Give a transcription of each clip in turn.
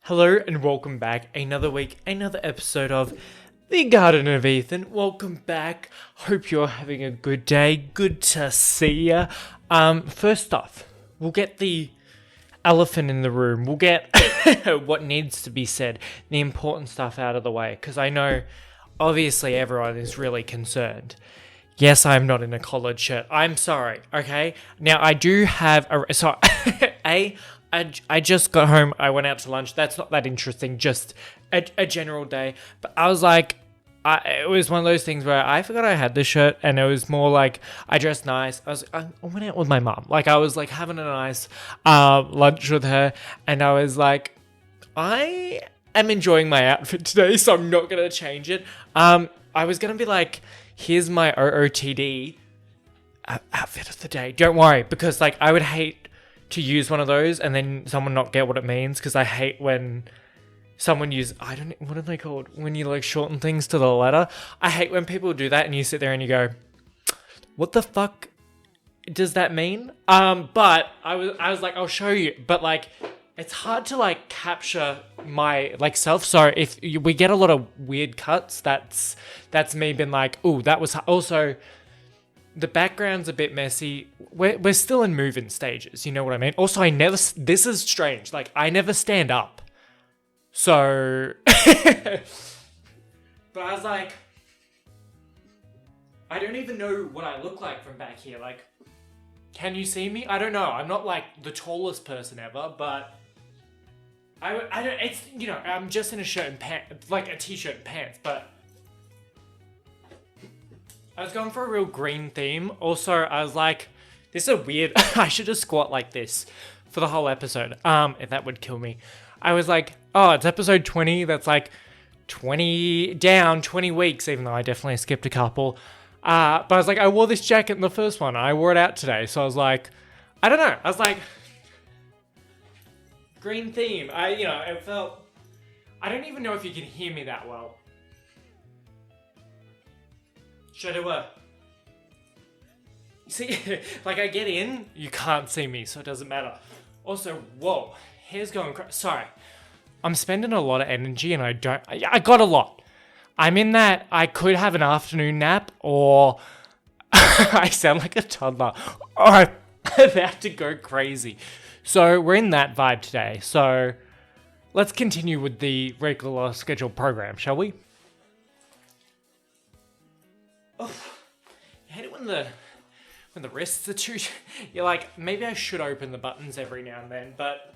Hello and welcome back. Another week, another episode of The Garden of Ethan. Welcome back. Hope you're having a good day. Good to see ya. First off, we'll get the elephant in the room. We'll get what needs to be said, the important stuff out of the way, because I know obviously everyone is really concerned. Yes, I'm not in a collared shirt. I'm sorry, okay? Now, I do have I just got home. I went out to lunch. That's not that interesting. Just a general day. But I was like, it was one of those things where I forgot I had this shirt, and it was more like I dressed nice. I went out with my mum. Like I was like having a nice lunch with her, and I was like, I am enjoying my outfit today, so I'm not gonna change it. I was gonna be like, here's my OOTD outfit of the day. Don't worry, because like I would hate to use one of those and then someone not get what it means, because I hate when someone what are they called? When you like shorten things to the letter. I hate when people do that and you sit there and you go, what the fuck does that mean? But I was like, I'll show you. But like, it's hard to like capture my like self. So if we get a lot of weird cuts, that's me being like, ooh, that was also. The background's a bit messy. We're still in move-in stages, you know what I mean? Also, this is strange. Like, I never stand up. So, but I was like, I don't even know what I look like from back here. Like, can you see me? I don't know. I'm not like the tallest person ever, but I don't, it's, you know, I'm just in a shirt and pants, like a t-shirt and pants, but I was going for a real green theme. Also, I was like, this is weird. I should just squat like this for the whole episode. If that would kill me. I was like, oh, it's episode 20. That's like 20 weeks, even though I definitely skipped a couple. But I was like, I wore this jacket in the first one. I wore it out today. So I was like, I don't know. I was like, green theme. It felt, I don't even know if you can hear me that well. Should I do a... See, like I get in, you can't see me, so it doesn't matter. Also, whoa, hair's going crazy. Sorry. I'm spending a lot of energy and I got a lot. I'm in that I could have an afternoon nap, or I sound like a toddler, or I'm about to go crazy. So we're in that vibe today. So let's continue with the regular scheduled program, shall we? Oh, I hate it when the wrists are too... You're like, maybe I should open the buttons every now and then, but...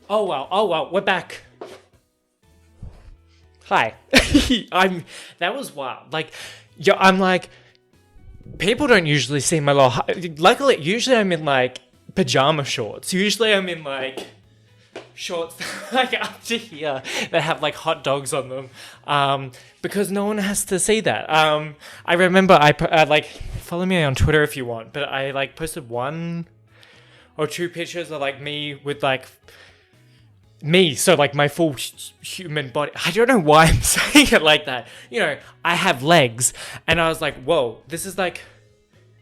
Oh well, we're back. Hi. That was wild. Like, I'm like, people don't usually see my little... Luckily, usually I'm in like pajama shorts. Usually I'm in like shorts like up to here that have like hot dogs on them, because no one has to see that. I remember I like, follow me on Twitter if you want, but I like posted 1 or 2 pictures of like me with like me, so like my full human body. I don't know why I'm saying it like that. You know, I have legs, and I was like, whoa, this is like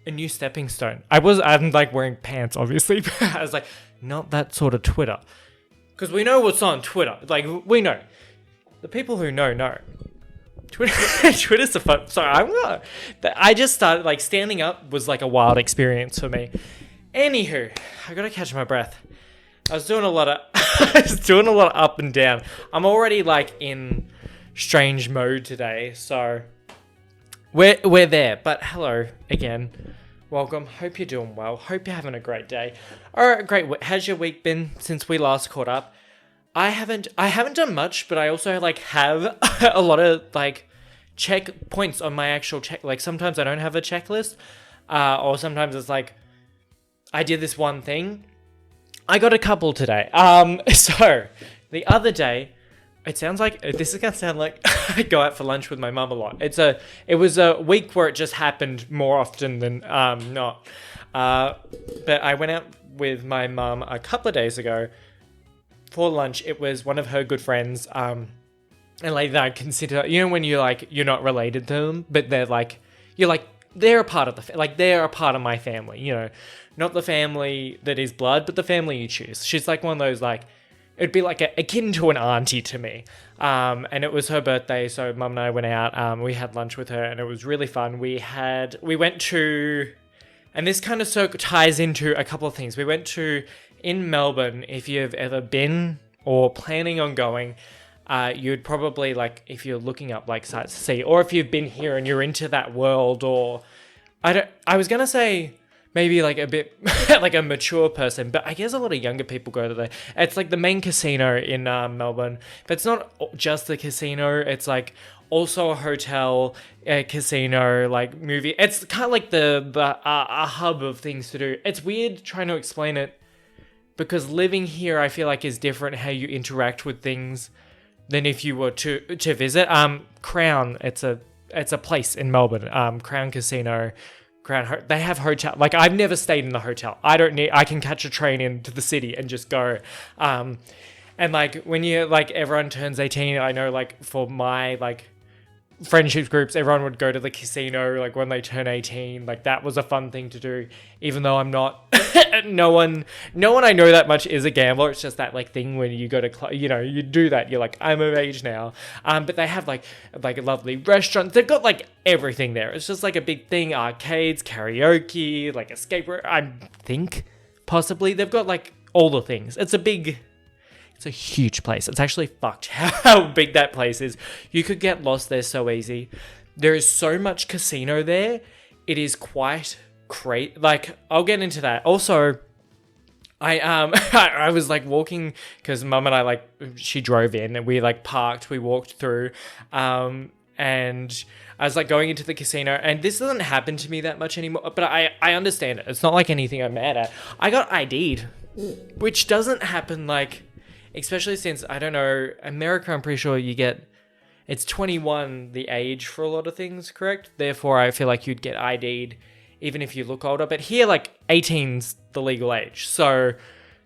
a new stepping stone. I'm like wearing pants, obviously, but I was like, not that sort of Twitter. Because we know what's on Twitter. Like, we know. The people who know. Twitter's a fun... Sorry, I just started, like, standing up was, like, a wild experience for me. Anywho, I gotta catch my breath. I was doing a lot of up and down. I'm already, like, in strange mode today, so... We're there. But hello, again. Welcome. Hope you're doing well. Hope you're having a great day. Alright, great. How's your week been since we last caught up? I haven't done much, but I also like have a lot of like check points on my actual check. Like sometimes I don't have a checklist, or sometimes it's like I did this one thing. I got a couple today. So the other day, it sounds like this is gonna sound like I go out for lunch with my mum a lot. It was a week where it just happened more often than not. But I went out with my mum a couple of days ago for lunch. It was one of her good friends, and like that I consider, you know, when you're like you're not related to them, but they're like they're a part of they're a part of my family, you know, not the family that is blood, but the family you choose. She's like one of those like it'd be like akin to an auntie to me. And it was her birthday, so Mum and I went out. We had lunch with her, and it was really fun. We went to, and this kind of ties into a couple of things. We went to, in Melbourne, if you've ever been or planning on going, you'd probably, like, if you're looking up like sites to see, or if you've been here and you're into that world, or I was gonna say maybe like a bit like a mature person, but I guess a lot of younger people go to there. It's like the main casino in Melbourne, but it's not just the casino. It's like also a hotel, a casino, like movie. It's kind of like a hub of things to do. It's weird trying to explain it because living here, I feel like, is different how you interact with things than if you were to visit. Crown, it's a place in Melbourne. Crown Casino. They have hotel. Like, I've never stayed in the hotel. I can catch a train into the city and just go. And like when you like everyone turns 18, I know like for my like friendship groups, everyone would go to the casino like when they turn 18. Like that was a fun thing to do, even though I'm not. no one I know that much is a gambler. It's just that like thing when you go to you do that, you're like, I'm of age now. But they have like lovely restaurants. They've got like everything there. It's just like a big thing. Arcades, karaoke, like escape room. I think possibly they've got like all the things. It's a huge place. It's actually fucked how big that place is. You could get lost there so easy. There is so much casino there. It is quite crazy. Like, I'll get into that. Also, I was like walking because Mum and I, like, she drove in and we like parked. We walked through, and I was like going into the casino, and this doesn't happen to me that much anymore. But I understand it. It's not like anything I'm mad at. I got ID'd, which doesn't happen like. Especially since, I don't know, America, I'm pretty sure it's 21 the age for a lot of things, correct? Therefore, I feel like you'd get ID'd even if you look older. But here, like, 18's the legal age. So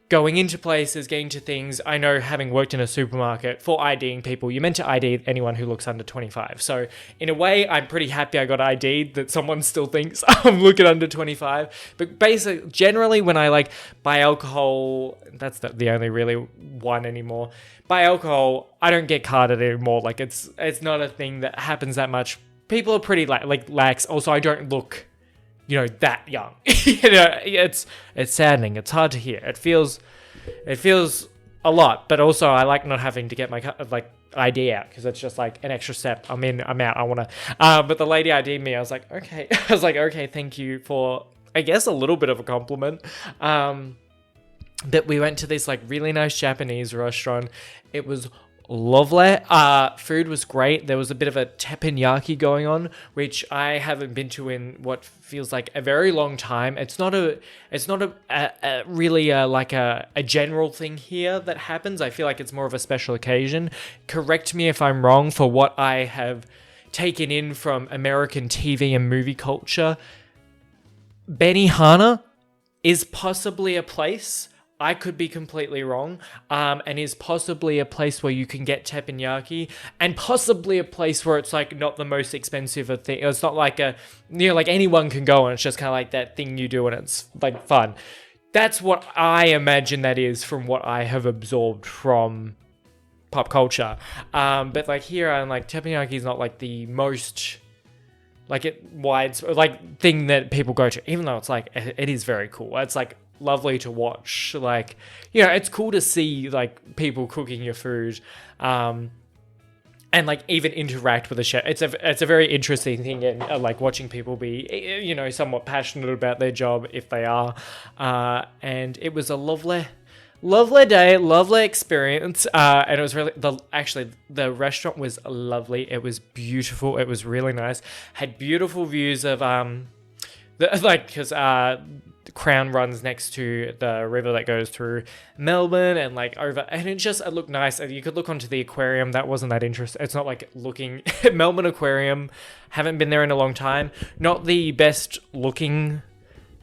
going into places, getting to things, I know having worked in a supermarket, for IDing people, you're meant to ID anyone who looks under 25. So in a way, I'm pretty happy I got ID'd, that someone still thinks I'm looking under 25. But basically, generally when I like buy alcohol, that's the only really one anymore. Buy alcohol, I don't get carded anymore. Like it's not a thing that happens that much. People are pretty like lax. Also, I don't look that young. It's saddening. It's hard to hear. It feels a lot, but also I like not having to get my like ID out because it's just like an extra step. I'm out. I want to. But the lady ID'd me. I was like, okay. I was like, okay, thank you for, I guess, a little bit of a compliment. But we went to this like really nice Japanese restaurant. It was lovely. Food was great. There was a bit of a teppanyaki going on, which I haven't been to in what feels like a very long time. It's not a really like a general thing here that happens. I feel like it's more of a special occasion. Correct me if I'm wrong for what I have taken in from American TV and movie culture. Benihana is possibly a place, I could be completely wrong, and is possibly a place where you can get teppanyaki, and possibly a place where it's like not the most expensive of thing. It's not like like anyone can go and it's just kind of like that thing you do and it's like fun. That's what I imagine that is from what I have absorbed from pop culture. But like here, I'm like teppanyaki is not like the most like wide like thing that people go to, even though it's like it is very cool. It's like lovely to watch, like it's cool to see like people cooking your food, and like even interact with the chef. It's a very interesting thing, and like watching people be somewhat passionate about their job if they are, and it was a lovely day, lovely experience, and it was really the restaurant was lovely. It was beautiful. It was really nice. Had beautiful views of because Crown runs next to the river that goes through Melbourne and like over, and it looked nice. You could look onto the aquarium. That wasn't that interesting. It's not like looking Melbourne Aquarium. Haven't been there in a long time. Not the best looking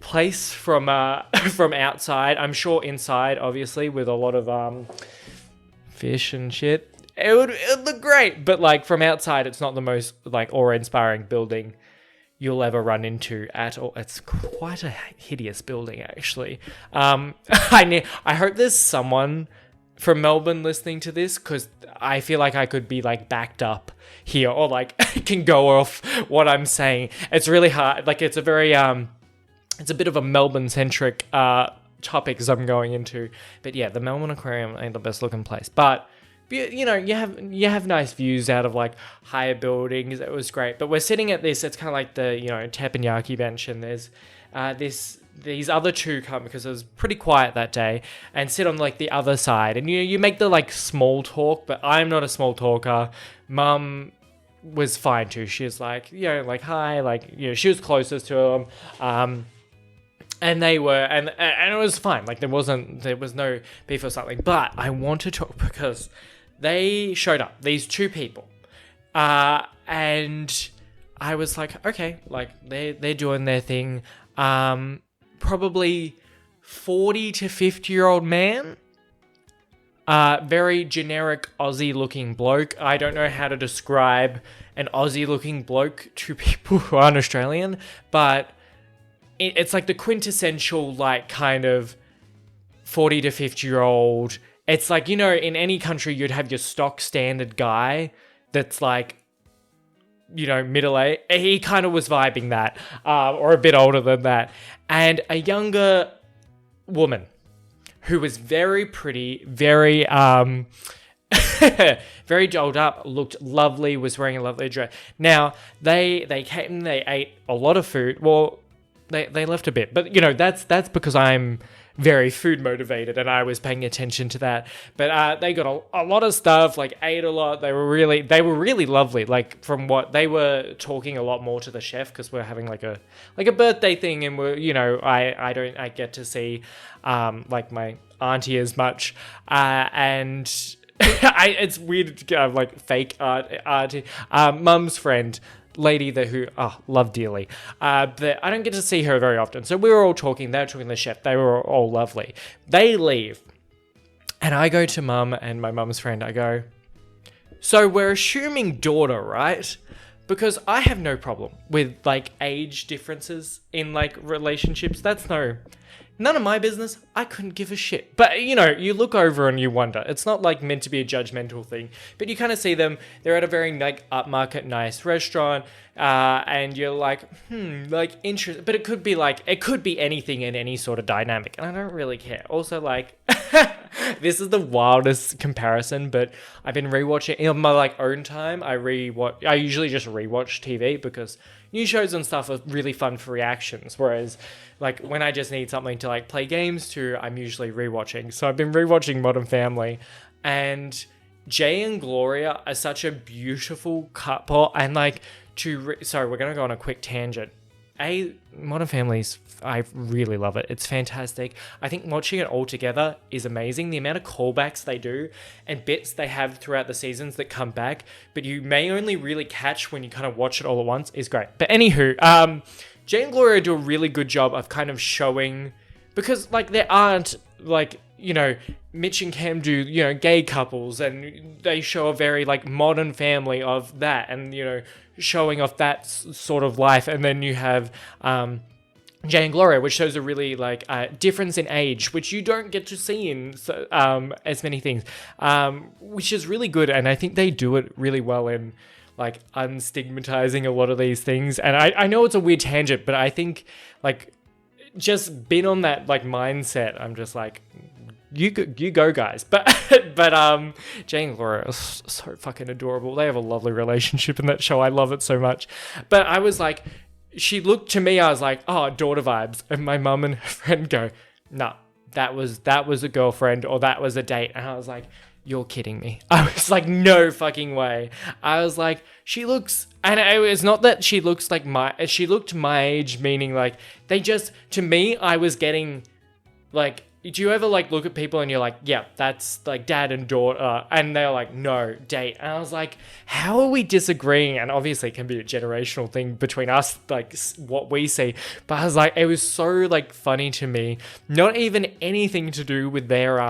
place from outside. I'm sure inside, obviously, with a lot of fish and shit, it would look great. But like from outside, it's not the most like awe-inspiring building you'll ever run into at all. It's quite a hideous building, actually. I hope there's someone from Melbourne listening to this, because I feel like I could be like backed up here, or like can go off what I'm saying. It's really hard. Like it's a very it's a bit of a Melbourne centric topics I'm going into. But yeah, the Melbourne Aquarium ain't the best looking place, but you know, you have nice views out of like higher buildings. It was great. But we're sitting at this, it's kind of like the, you know, teppanyaki bench, and there's these other two come because it was pretty quiet that day, and sit on like the other side, and you make the like small talk, but I'm not a small talker. Mum was fine too. She was like, you know, like hi, like, you know, she was closest to them. And they were, and it was fine. Like there was no beef or something. But I want to talk because they showed up, these two people, and I was like, okay, like they're doing their thing. Probably 40 to 50-year-old man, very generic Aussie looking bloke. I don't know how to describe an Aussie looking bloke to people who aren't Australian, but it's like the quintessential, like, kind of 40 to 50-year-old. It's like, you know, in any country, you'd have your stock standard guy that's like, you know, middle-aged. He kind of was vibing that, or a bit older than that. And a younger woman who was very pretty, very, very dolled up, looked lovely, was wearing a lovely dress. Now, they came, they ate a lot of food. Well, they left a bit, but you know, that's because I'm very food motivated and I was paying attention to that. But they got a lot of stuff, like ate a lot. They were really lovely. Like from what they were talking a lot more to the chef, because we're having like a birthday thing, and we're, you know, I get to see like my auntie as much, and it's weird to have like fake auntie, mum's friend. Lady who love dearly, but I don't get to see her very often. So we were all talking. They were talking to the chef. They were all lovely. They leave, and I go to mum and my mum's friend. I go, so we're assuming daughter, right? Because I have no problem with like age differences in like relationships. That's none of my business. I couldn't give a shit. But, you know, you look over and you wonder. It's not like meant to be a judgmental thing. But you kind of see them. They're at a very like upmarket, nice restaurant. And you're like, like interesting. But it could be anything in any sort of dynamic. And I don't really care. Also, like, this is the wildest comparison. But I've been rewatching in my like own time. I usually just rewatch TV because new shows and stuff are really fun for reactions, whereas like when I just need something to like play games to, I'm usually rewatching. So I've been rewatching Modern Family, and Jay and Gloria are such a beautiful couple. And like sorry, we're gonna go on a quick tangent. Modern Family's, I really love it. It's fantastic. I think watching it all together is amazing. The amount of callbacks they do and bits they have throughout the seasons that come back, but you may only really catch when you kind of watch it all at once, is great. But anywho, Jay and Gloria do a really good job of kind of showing, because like there aren't like, you know, Mitch and Cam do, you know, gay couples, and they show a very like modern family of that, and, you know, showing off that sort of life. And then you have Jay and Gloria, which shows a really like difference in age, which you don't get to see in as many things, which is really good. And I think they do it really well in like unstigmatizing a lot of these things. And I know it's a weird tangent, but I think like just been on that like mindset, I'm just like, you go guys. But Jay and Gloria are so fucking adorable. They have a lovely relationship in that show. I love it so much. But I was like, she looked to me, I was like, oh, daughter vibes. And my mum and her friend go, no, that was a girlfriend, or that was a date. And I was like, you're kidding me. I was like, no fucking way. I was like, she looks, and it's not that she looks like she looked my age, meaning like, they just, to me, I was getting like, do you ever like look at people and you're like, yeah, that's like dad and daughter, and they're like, no, date. And I was like, how are we disagreeing? And obviously it can be a generational thing between us, like what we see. But I was like, it was so like funny to me. Not even anything to do with their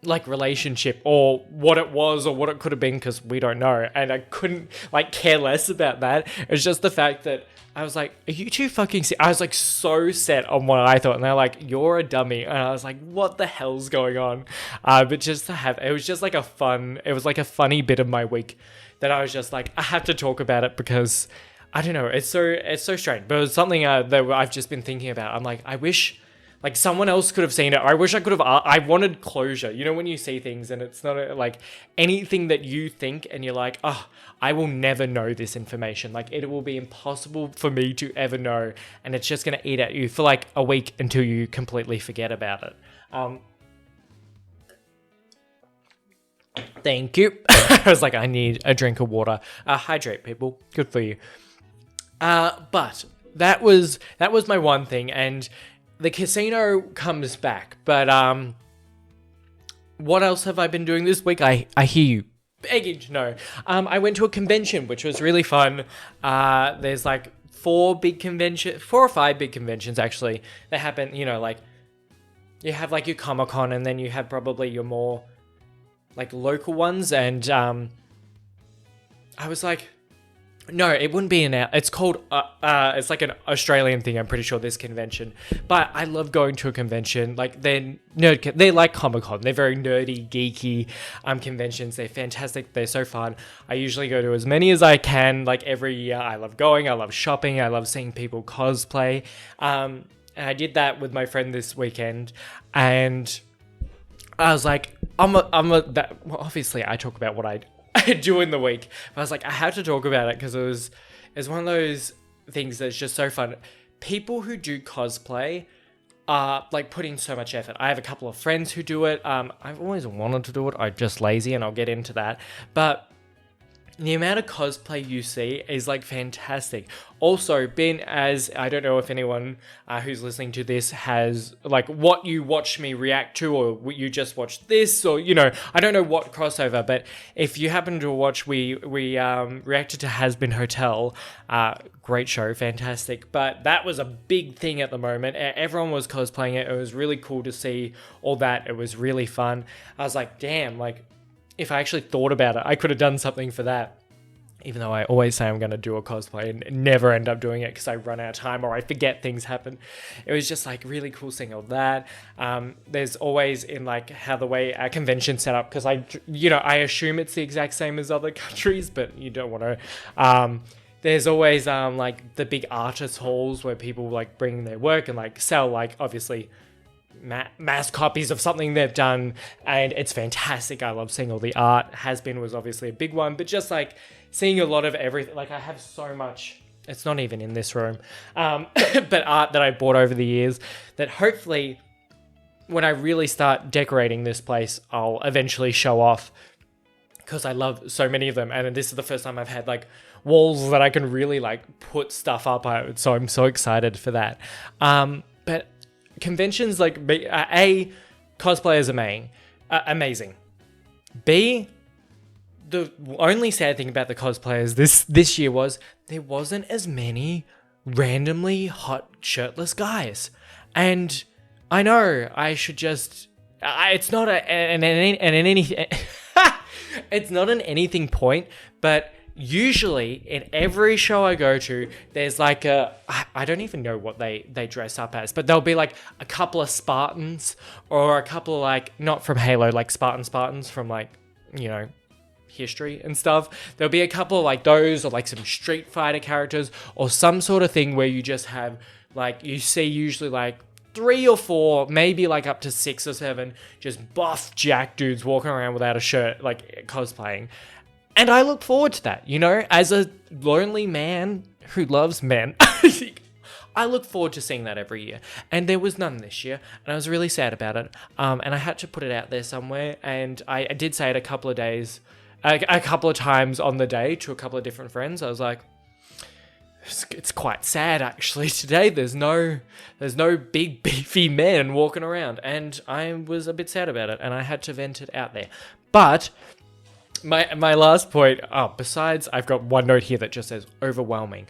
like relationship or what it was or what it could have been, because we don't know, and I couldn't like care less about that. It's just the fact that I was like, are you two fucking I was like so set on what I thought, and they're like, you're a dummy, and I was like, what the hell's going on? But just to have, it was just like it was like a funny bit of my week that I was just like, I have to talk about it because I don't know, it's so strange, but it was something that I've just been thinking about. I'm like, I wish like someone else could have seen it. I wish I could have. I wanted closure. You know, when you see things and it's not like anything that you think and you're like, oh, I will never know this information. Like it will be impossible for me to ever know. And it's just going to eat at you for like a week until you completely forget about it. Thank you. I was like, I need a drink of water. Hydrate, people. Good for you. But that was my one thing. And the casino comes back, but what else have I been doing this week? I hear you begging to know. I went to a convention, which was really fun. There's like 4 or 5 big conventions actually. They happen, you know, like you have like your Comic-Con, and then you have probably your more like local ones. And I was like, no, it wouldn't be it's called, it's like an Australian thing, I'm pretty sure, this convention. But I love going to a convention. Like, they're like Comic-Con. They're very nerdy, geeky conventions. They're fantastic. They're so fun. I usually go to as many as I can, like, every year. I love going. I love shopping. I love seeing people cosplay. And I did that with my friend this weekend. And I was like, obviously, I talk about what I do in the week. But I was like, I had to talk about it because it's one of those things that's just so fun. People who do cosplay are like putting so much effort. I have a couple of friends who do it. I've always wanted to do it. I'm just lazy, and I'll get into that. But the amount of cosplay you see is like fantastic. Also, I don't know if anyone who's listening to this has like what you watch me react to, or you just watched this, or you know, I don't know what crossover, but if you happen to watch, we reacted to Has Been Hotel. Great show, fantastic. But that was a big thing at the moment. Everyone was cosplaying it. It was really cool to see all that. It was really fun. I was like, damn, like, if I actually thought about it, I could have done something for that. Even though I always say I'm going to do a cosplay and never end up doing it because I run out of time or I forget things happen. It was just like really cool seeing all that. There's always in like how the way our convention's set up, because I assume it's the exact same as other countries, but you don't want to. There's always like the big artist halls where people like bring their work and like sell like obviously mass copies of something they've done, and it's fantastic. I love seeing all the art. Has Been was obviously a big one, but just like seeing a lot of everything. Like I have so much, it's not even in this room, but art that I bought over the years that hopefully when I really start decorating this place, I'll eventually show off, because I love so many of them. And this is the first time I've had like walls that I can really like put stuff up. So I'm so excited for that. But conventions, like A, cosplay is amazing. B, the only sad thing about the cosplayers this year was there wasn't as many randomly hot shirtless guys. And I know I should just it's not it's not an anything point, but usually in every show I go to, there's like I don't even know what they dress up as, but there'll be like a couple of Spartans or a couple of like, not from Halo, like Spartans from like, you know, history and stuff. There'll be a couple of like those, or like some Street Fighter characters, or some sort of thing where you just have like, you see usually like 3 or 4, maybe like up to 6 or 7 just buff jack dudes walking around without a shirt, like cosplaying. And I look forward to that, you know, as a lonely man who loves men. I look forward to seeing that every year. And there was none this year, and I was really sad about it. And I had to put it out there somewhere, and I did say it a couple of times on the day to a couple of different friends. I was like, it's quite sad actually today. There's no big beefy men walking around, and I was a bit sad about it, and I had to vent it out there. But my last point, besides, I've got one note here that just says overwhelming.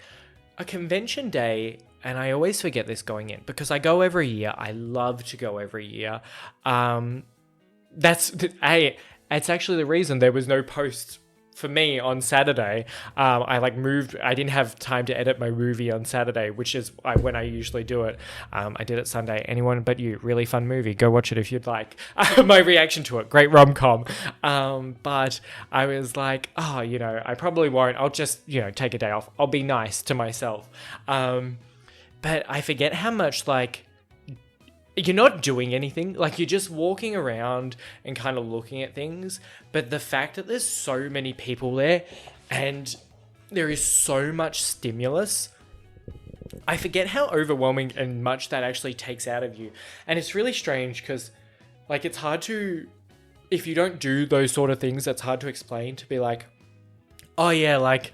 A convention day, and I always forget this going in because I go every year. I love to go every year. it's actually the reason there was no post for me on Saturday. I like moved. I didn't have time to edit my movie on Saturday, which is when I usually do it. I did it Sunday. Anyone but you, really fun movie. Go watch it if you'd like. My reaction to it, great rom-com. But I was like, oh, I probably won't. I'll just take a day off. I'll be nice to myself. But I forget how much like you're not doing anything. Like you're just walking around and kind of looking at things. But the fact that there's so many people there and there is so much stimulus, I forget how overwhelming and much that actually takes out of you. And it's really strange because like it's hard to, if you don't do those sort of things, it's hard to explain, to be like, oh yeah, like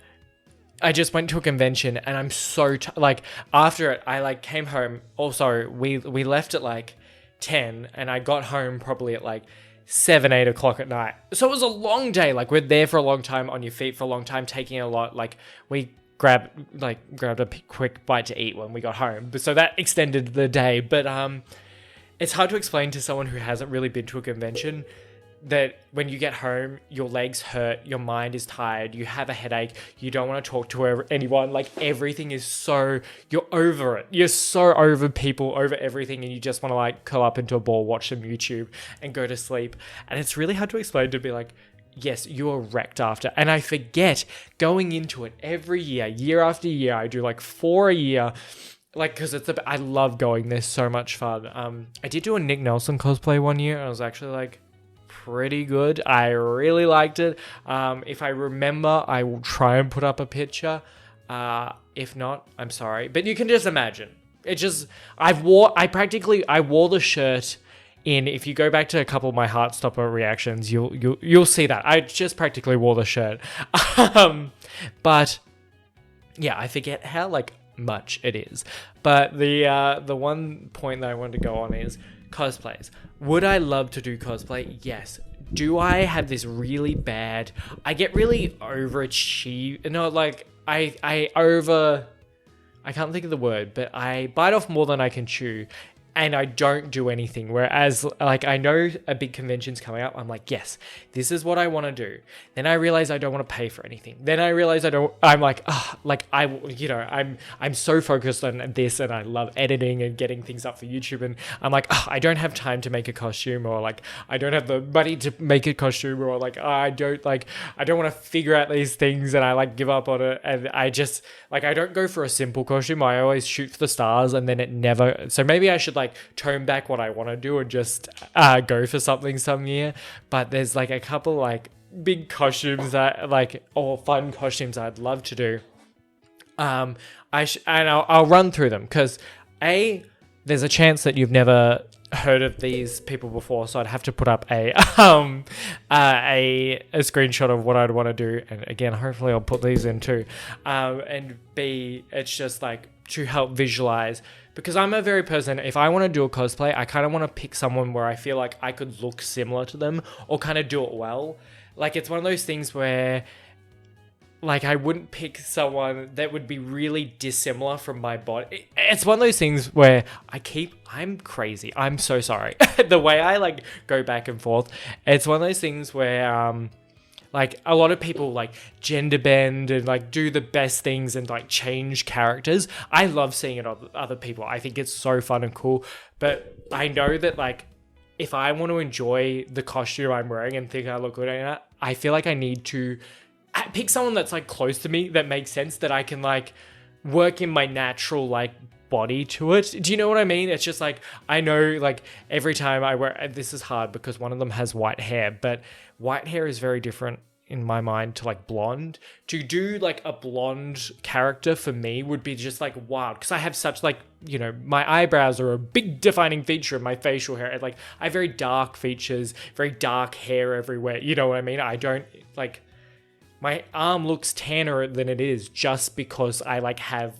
I just went to a convention and I'm so like after it I like came home. Also we left at like 10 and I got home probably at like 7-8 o'clock at night. So it was a long day. Like we're there for a long time, on your feet for a long time, taking a lot. Like we grabbed a quick bite to eat when we got home, so that extended the day. But it's hard to explain to someone who hasn't really been to a convention that when you get home, your legs hurt, your mind is tired, you have a headache, you don't want to talk to anyone, like everything is so, you're over it. You're so over people, over everything, and you just want to like curl up into a ball, watch some YouTube and go to sleep. And it's really hard to explain, to be like, yes, you are wrecked after. And I forget going into it every year after year, I do like 4 a year, like, because I love going, there's so much fun. I did do a Nick Nelson cosplay one year, and I was actually like, pretty good. I really liked it. If I remember, I will try and put up a picture. If not, I'm sorry. But you can just imagine. It just, I wore the shirt in, if you go back to a couple of my Heartstopper reactions, you'll see that. I just practically wore the shirt. But yeah, I forget how like much it is. But the one point that I wanted to go on is cosplays. Would I love to do cosplay? Yes. Do I have this really bad, I get really overachieve, no, like I can't think of the word, but I bite off more than I can chew, and I don't do anything. Whereas, like, I know a big convention's coming up. I'm like, yes, this is what I want to do. Then I realize I don't want to pay for anything. Then I realize I'm like, I'm so focused on this, and I love editing and getting things up for YouTube. And I'm like, I don't have time to make a costume, or like, I don't have the money to make a costume, or like, I don't want to figure out these things, and I like give up on it. And I just, like, I don't go for a simple costume. I always shoot for the stars, and then it never, so maybe I should like tone back what I want to do and just go for something some year. But there's like a couple like big costumes that like, or fun costumes I'd love to do. I'll run through them, because there's a chance that you've never heard of these people before, so I'd have to put up a screenshot of what I'd want to do, and again, hopefully I'll put these in too. And B, it's just like to help visualize, because I'm a very person, if I want to do a cosplay, I kind of want to pick someone where I feel like I could look similar to them, or kind of do it well. Like, it's one of those things where, like, I wouldn't pick someone that would be really dissimilar from my body. It's one of those things where I'm crazy. I'm so sorry. The way I, like, go back and forth. It's one of those things where, like, a lot of people, like, gender bend and, like, do the best things and, like, change characters. I love seeing it on other people. I think it's so fun and cool. But I know that, like, if I want to enjoy the costume I'm wearing and think I look good in it, I feel like I need to pick someone that's like close to me, that makes sense, that I can like work in my natural like body to it. Do you know what I mean? It's just like, I know like every time I wear, this is hard because one of them has white hair, but white hair is very different in my mind to like blonde. To do like a blonde character for me would be just like wild, because I have such like, you know, my eyebrows are a big defining feature of my facial hair. Like, I have very dark features, very dark hair everywhere. You know what I mean? I don't like, my arm looks tanner than it is just because I like have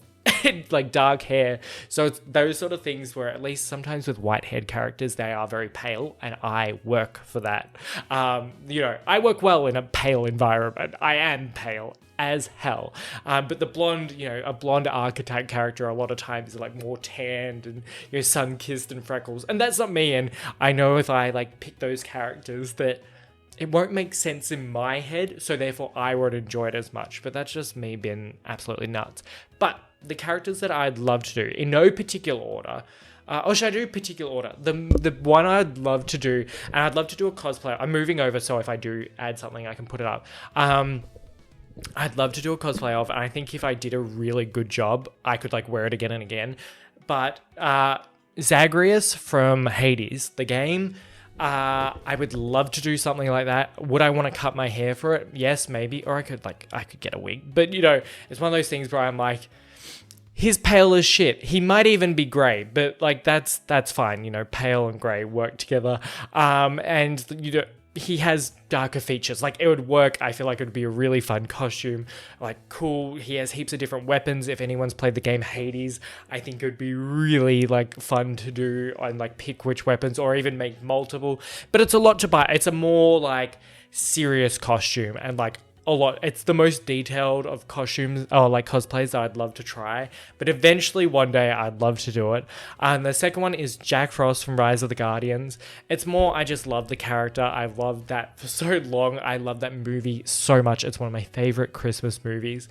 like dark hair. So it's those sort of things where at least sometimes with white-haired characters, they are very pale, and I work for that. I work well in a pale environment. I am pale as hell. But the blonde, a blonde archetype character a lot of times are like more tanned and sun-kissed and freckles. And that's not me. And I know if I like pick those characters that it won't make sense in my head, so therefore I won't enjoy it as much. But that's just me being absolutely nuts. But the characters that I'd love to do, in no particular order, or should I do particular order? The one I'd love to do, and I'd love to do a cosplay. I'm moving over, so if I do add something, I can put it up. I'd love to do a cosplay of, and I think if I did a really good job, I could like wear it again and again. But Zagreus from Hades, the game, I would love to do something like that. Would I want to cut my hair for it? Yes, maybe. Or I could get a wig. But it's one of those things where I'm like, he's pale as shit. He might even be grey, but like that's fine. Pale and grey work together. And he has darker features. Like it would work. I feel like it would be a really fun costume. Like cool. He has heaps of different weapons. If anyone's played the game Hades, I think it would be really like fun to do and like pick which weapons or even make multiple. But it's a lot to buy. It's a more like serious costume and like a lot. It's the most detailed of costumes or like cosplays that I'd love to try, but eventually one day I'd love to do it. And the second one is Jack Frost from Rise of the Guardians. It's more, I just love the character. I've loved that for so long. I love that movie so much. It's one of my favorite Christmas movies.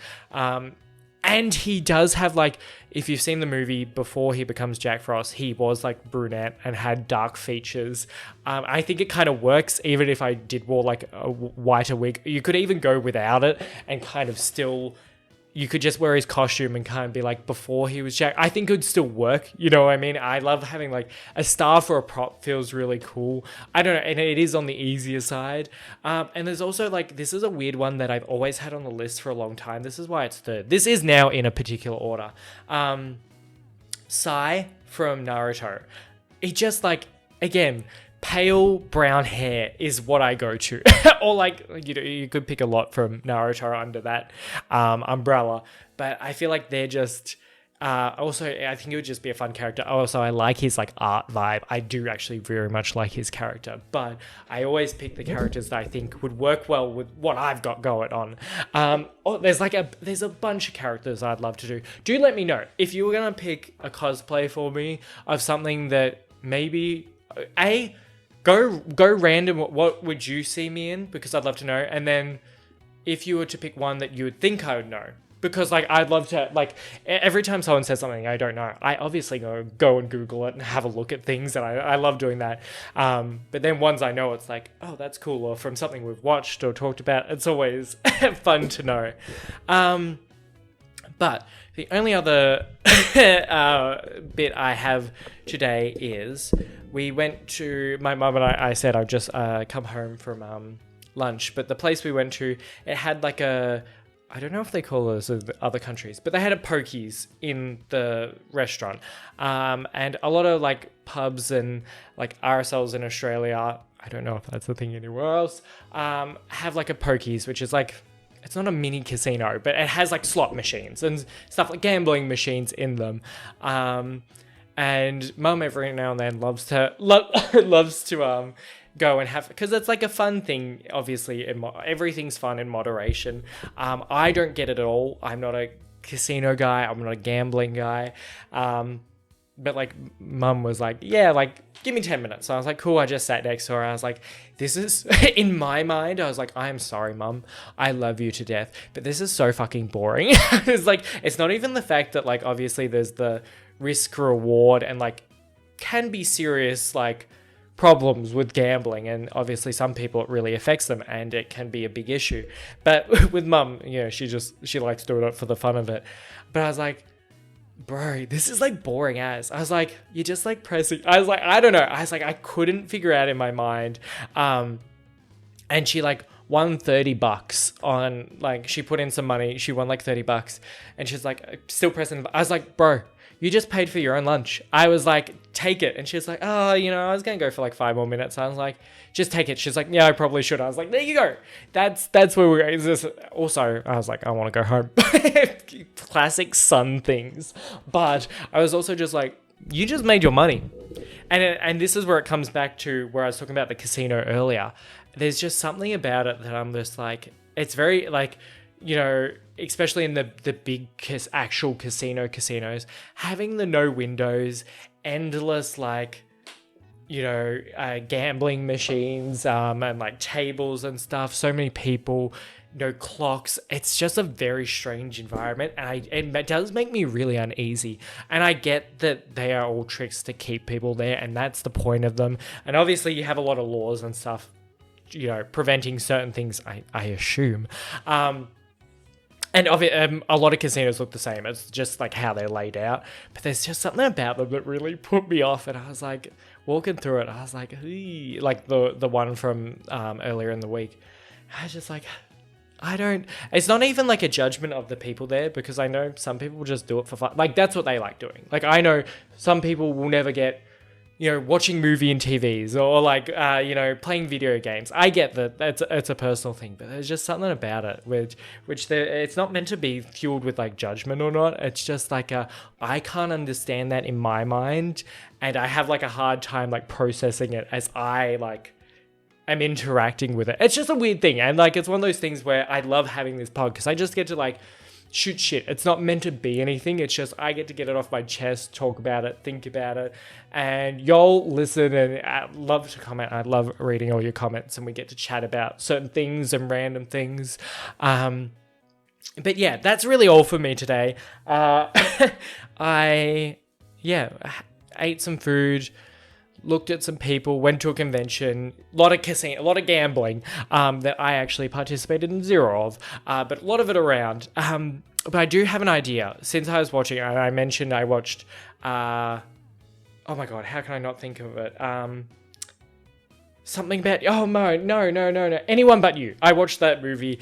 And he does have like, if you've seen the movie before he becomes Jack Frost, he was like brunette and had dark features. I think it kind of works even if I did wear like a whiter wig. You could even go without it and kind of still, you could just wear his costume and kind of be like before he was Jack. I think it would still work. You know what I mean? I love having like a star for a prop feels really cool. I don't know. And it is on the easier side. And there's also like, this is a weird one that I've always had on the list for a long time. This is why it's third. This is now in a particular order. Sai from Naruto. He just like, again, pale brown hair is what I go to. Or like, you could pick a lot from Naruto under that umbrella. But I feel like they're just... also, I think it would just be a fun character. Also, I like his like art vibe. I do actually very much like his character. But I always pick the characters that I think would work well with what I've got going on. There's a bunch of characters I'd love to do. Do let me know. If you were going to pick a cosplay for me of something that maybe... Go random. What would you see me in? Because I'd love to know. And then if you were to pick one that you would think I would know, because like I'd love to, like every time someone says something I don't know, I obviously go and Google it and have a look at things, and I love doing that. But then ones I know, it's like, oh, that's cool, or from something we've watched or talked about. It's always fun to know. But the only other bit I have today is we went to, my mum and I said I've just come home from lunch, but the place we went to, it had like I don't know if they call this in other countries, but they had a pokies in the restaurant. And a lot of like pubs and like RSLs in Australia, I don't know if that's the thing anywhere else, have like a pokies, which is like, it's not a mini casino, but it has like slot machines and stuff like gambling machines in them. And mum every now and then loves to go and have, because it's like a fun thing. Obviously, everything's fun in moderation. I don't get it at all. I'm not a casino guy. I'm not a gambling guy. But like mum was like, yeah, like give me 10 minutes. So I was like, cool. I just sat next to her. I was like, this is in my mind. I was like, I am sorry, mum. I love you to death, but this is so fucking boring. It's like, it's not even the fact that like, obviously there's the risk reward and like can be serious, like problems with gambling. And obviously some people it really affects them and it can be a big issue. But with mum, she likes doing it for the fun of it. But I was like, bro, this is like boring as. I was like, you're just like pressing. I was like, I don't know. I was like, I couldn't figure out in my mind. And she like won $30 on, like, she put in some money. She won like $30 and she's like, still pressing. I was like, bro, you just paid for your own lunch. I was like, take it. And she was like, oh, I was going to go for like 5 more minutes. I was like, just take it. She's like, yeah, I probably should. I was like, there you go. That's where we're going. Is this also, I was like, I want to go home. Classic son things. But I was also just like, you just made your money. And this is where it comes back to where I was talking about the casino earlier. There's just something about it that I'm just like, it's very like, especially in the big actual casinos, having the no windows, endless gambling machines, and like tables and stuff, so many people, no clocks. It's just a very strange environment, and it does make me really uneasy. And I get that they are all tricks to keep people there, and that's the point of them. And obviously you have a lot of laws and stuff, preventing certain things, I assume. And a lot of casinos look the same. It's just like how they're laid out. But there's just something about them that really put me off. And I was like, walking through it, I was like, eee. Like the one from earlier in the week. I was just like, it's not even like a judgment of the people there, because I know some people will just do it for fun. Like, that's what they like doing. Like, I know some people will never get, watching movie and TVs, or like, playing video games. I get that it's a personal thing, but there's just something about it which it's not meant to be fueled with like judgment or not. It's just like I can't understand that in my mind, and I have like a hard time like processing it as I like am interacting with it. It's just a weird thing, and like it's one of those things where I love having this pod because I just get to like shoot shit. It's not meant to be anything. It's just I get to get it off my chest, talk about it, think about it, and y'all listen, and I love to comment. I love reading all your comments, and we get to chat about certain things and random things. But yeah, that's really all for me today. I ate some food, looked at some people, went to a convention, a lot of casino, a lot of gambling that I actually participated in zero of, but a lot of it around. But I do have an idea. Since I was watching, I mentioned I watched, oh my God, how can I not think of it? Something about, no. Anyone But You. I watched that movie.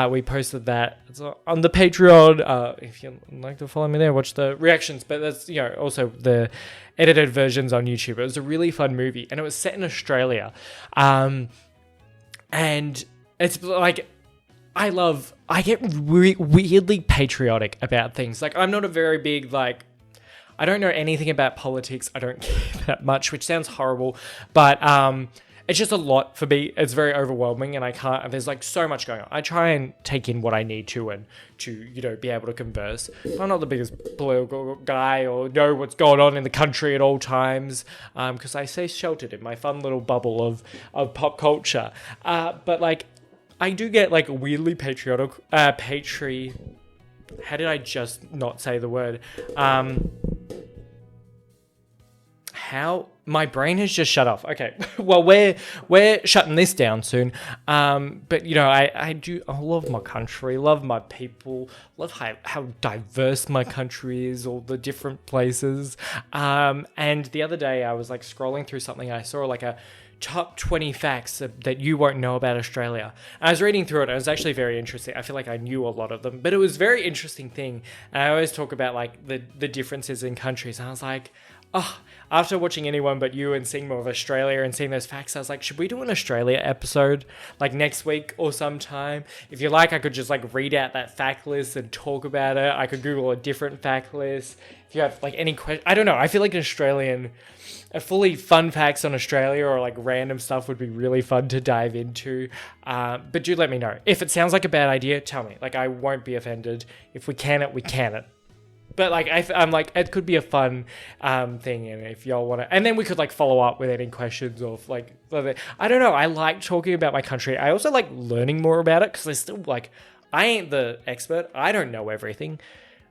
We posted that on the Patreon. If you'd like to follow me there, watch the reactions. But that's, also the edited versions on YouTube. It was a really fun movie, and it was set in Australia. And it's like, I get weirdly patriotic about things. Like, I'm not a very big, like, I don't know anything about politics. I don't care that much, which sounds horrible, but it's just a lot for me. It's very overwhelming, and I can't, there's like so much going on. I try and take in what I need to, and to, be able to converse. I'm not the biggest political guy or know what's going on in the country at all times, because I stay sheltered in my fun little bubble of pop culture. But like, I do get like weirdly patriotic, how did I just not say the word? How my brain has just shut off. Okay, well, we're shutting this down soon. But I love my country, love my people, love how diverse my country is, all the different places. And the other day I was like scrolling through something, I saw like a top 20 facts that you won't know about Australia. I was reading through it. It was actually very interesting. I feel like I knew a lot of them, but it was a very interesting thing. And I always talk about like the differences in countries. And I was like, after watching Anyone But You and seeing more of Australia and seeing those facts, I was like, should we do an Australia episode like next week or sometime? If you like, I could just like read out that fact list and talk about it. I could Google a different fact list. If you have like any question, I don't know. I feel like a fully fun facts on Australia or like random stuff would be really fun to dive into. But do let me know. If it sounds like a bad idea, tell me. Like, I won't be offended. If we can it, we can it. But like, I'm like, it could be a fun thing, and if y'all want to, and then we could like follow up with any questions or like, I don't know. I like talking about my country. I also like learning more about it, because I still like, I ain't the expert. I don't know everything.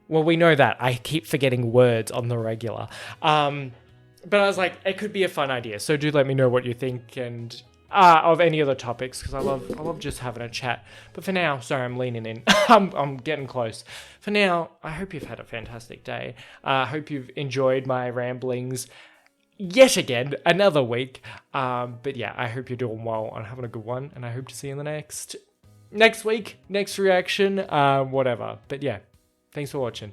Well, we know that. I keep forgetting words on the regular. But I was like, it could be a fun idea. So do let me know what you think, and of any other topics, because I love just having a chat. But for now, sorry, I'm leaning in. I'm getting close. For now, I hope you've had a fantastic day. I hope you've enjoyed my ramblings yet again, another week. But yeah, I hope you're doing well and having a good one, and I hope to see you in the next week, next reaction, whatever. But yeah, thanks for watching.